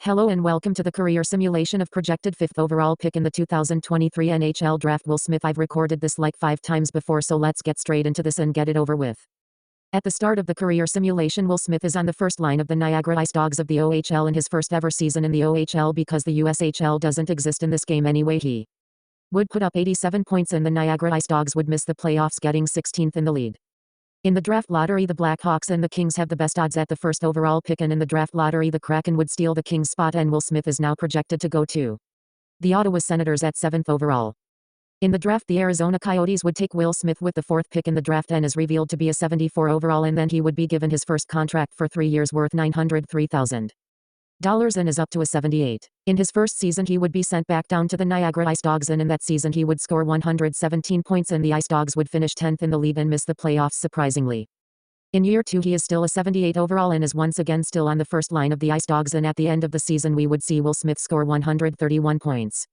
Hello and welcome to the career simulation of projected 5th overall pick in the 2023 NHL Draft. Will Smith. I've recorded this like 5 times before, so let's get straight into this and get it over with. At the start of the career simulation, Will Smith is on the first line of the Niagara Ice Dogs of the OHL in his first ever season in the OHL. Because the USHL doesn't exist in this game anyway, he would put up 87 points and the Niagara Ice Dogs would miss the playoffs, getting 16th in the lead. In the draft lottery, the Blackhawks and the Kings have the best odds at the first overall pick, and in the draft lottery the Kraken would steal the Kings spot, and Will Smith is now projected to go to the Ottawa Senators at 7th overall. In the draft, the Arizona Coyotes would take Will Smith with the 4th pick in the draft and is revealed to be a 74 overall, and then he would be given his first contract for 3 years worth $903,000 and is up to a 78. In his first season he would be sent back down to the Niagara Ice Dogs, and in that season he would score 117 points and the Ice Dogs would finish 10th in the league and miss the playoffs surprisingly. In year 2 he is still a 78 overall and is once again still on the first line of the Ice Dogs, and at the end of the season we would see Will Smith score 131 points.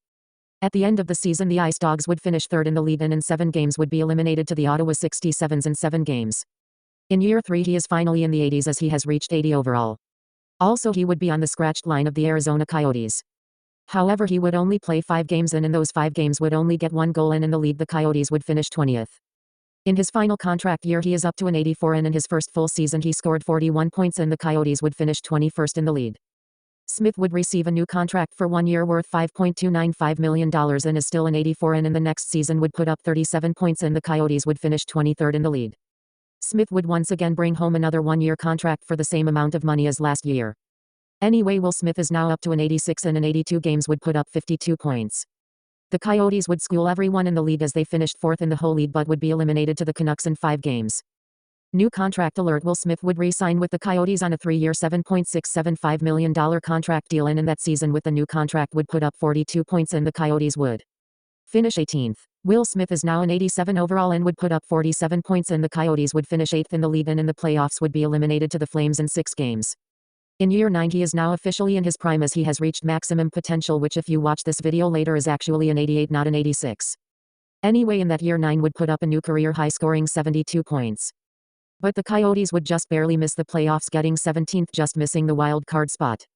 At the end of the season the Ice Dogs would finish 3rd in the league and in 7 games would be eliminated to the Ottawa 67s in 7 games. In year 3 he is finally in the 80s as he has reached 80 overall. Also he would be on the scratched line of the Arizona Coyotes. However, he would only play 5 games and in those 5 games would only get 1 goal, and in the league the Coyotes would finish 20th. In his final contract year he is up to an 84, and in his first full season he scored 41 points and the Coyotes would finish 21st in the league. Smith would receive a new contract for 1 year worth $5.295 million and is still an 84, and in the next season would put up 37 points and the Coyotes would finish 23rd in the league. Smith would once again bring home another 1-year contract for the same amount of money as last year. Anyway, Will Smith is now up to an 86 and in 82 games would put up 52 points. The Coyotes would school everyone in the league as they finished 4th in the whole league but would be eliminated to the Canucks in 5 games. New contract alert: Will Smith would re-sign with the Coyotes on a 3-year $7.675 million contract deal, and in that season with the new contract would put up 42 points and the Coyotes would finish 18th. Will Smith is now an 87 overall and would put up 47 points and the Coyotes would finish 8th in the league and in the playoffs would be eliminated to the Flames in 6 games. In year 9 he is now officially in his prime as he has reached maximum potential, which if you watch this video later is actually an 88, not an 86. Anyway, in that year 9 would put up a new career high, scoring 72 points. But the Coyotes would just barely miss the playoffs, getting 17th, just missing the wild card spot.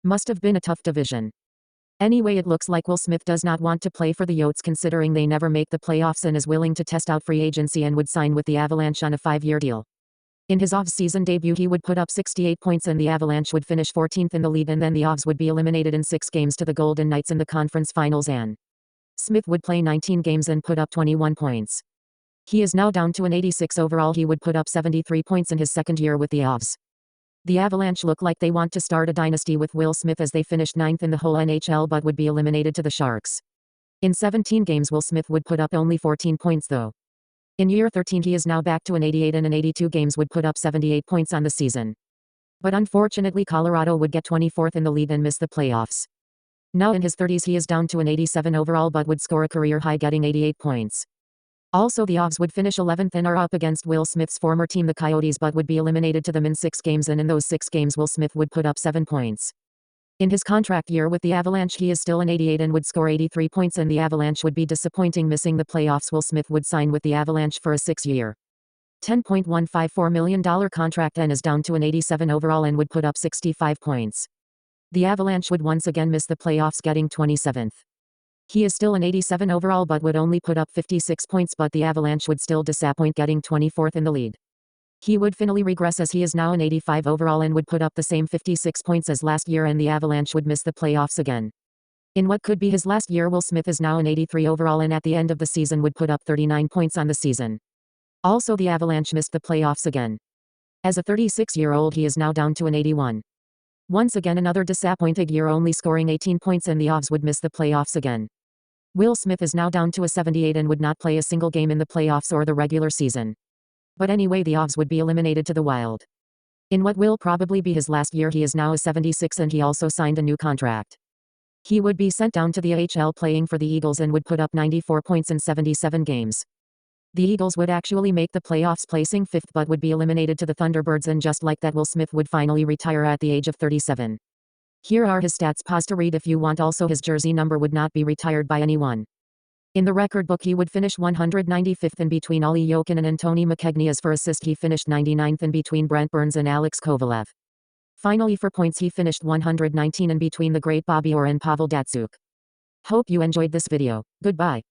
Must have been a tough division. Anyway, it looks like Will Smith does not want to play for the Yotes considering they never make the playoffs and is willing to test out free agency and would sign with the Avalanche on a 5-year deal. In his off-season debut he would put up 68 points and the Avalanche would finish 14th in the league, and then the Avs would be eliminated in 6 games to the Golden Knights in the conference finals, and Smith would play 19 games and put up 21 points. He is now down to an 86 overall. He would put up 73 points in his second year with the Avs. The Avalanche look like they want to start a dynasty with Will Smith as they finished 9th in the whole NHL but would be eliminated to the Sharks. In 17 games Will Smith would put up only 14 points though. In year 13 he is now back to an 88 and in 82 games would put up 78 points on the season. But unfortunately Colorado would get 24th in the league and miss the playoffs. Now in his 30s he is down to an 87 overall but would score a career high, getting 88 points. Also the Avs would finish 11th and are up against Will Smith's former team the Coyotes but would be eliminated to them in 6 games, and in those 6 games Will Smith would put up 7 points. In his contract year with the Avalanche he is still an 88 and would score 83 points, and the Avalanche would be disappointing, missing the playoffs. Will Smith would sign with the Avalanche for a 6-year $10.154 million contract and is down to an 87 overall and would put up 65 points. The Avalanche would once again miss the playoffs, getting 27th. He is still an 87 overall but would only put up 56 points, but the Avalanche would still disappoint, getting 24th in the league. He would finally regress as he is now an 85 overall and would put up the same 56 points as last year, and the Avalanche would miss the playoffs again. In what could be his last year, Will Smith is now an 83 overall and at the end of the season would put up 39 points on the season. Also the Avalanche missed the playoffs again. As a 36-year-old he is now down to an 81. Once again another disappointing year, only scoring 18 points, and the Avs would miss the playoffs again. Will Smith is now down to a 78 and would not play a single game in the playoffs or the regular season. But anyway, the Avs would be eliminated to the Wild. In what will probably be his last year he is now a 76 and he also signed a new contract. He would be sent down to the AHL playing for the Eagles and would put up 94 points in 77 games. The Eagles would actually make the playoffs, placing 5th, but would be eliminated to the Thunderbirds, and just like that Will Smith would finally retire at the age of 37. Here are his stats. Pause to read if you want. Also his jersey number would not be retired by anyone. In the record book he would finish 195th, and between Olli Jokinen and Tony McKegney. As for assist he finished 99th, and between Brent Burns and Alex Kovalev. Finally for points he finished 119 in between the great Bobby Orr and Pavel Datsuk. Hope you enjoyed this video. Goodbye.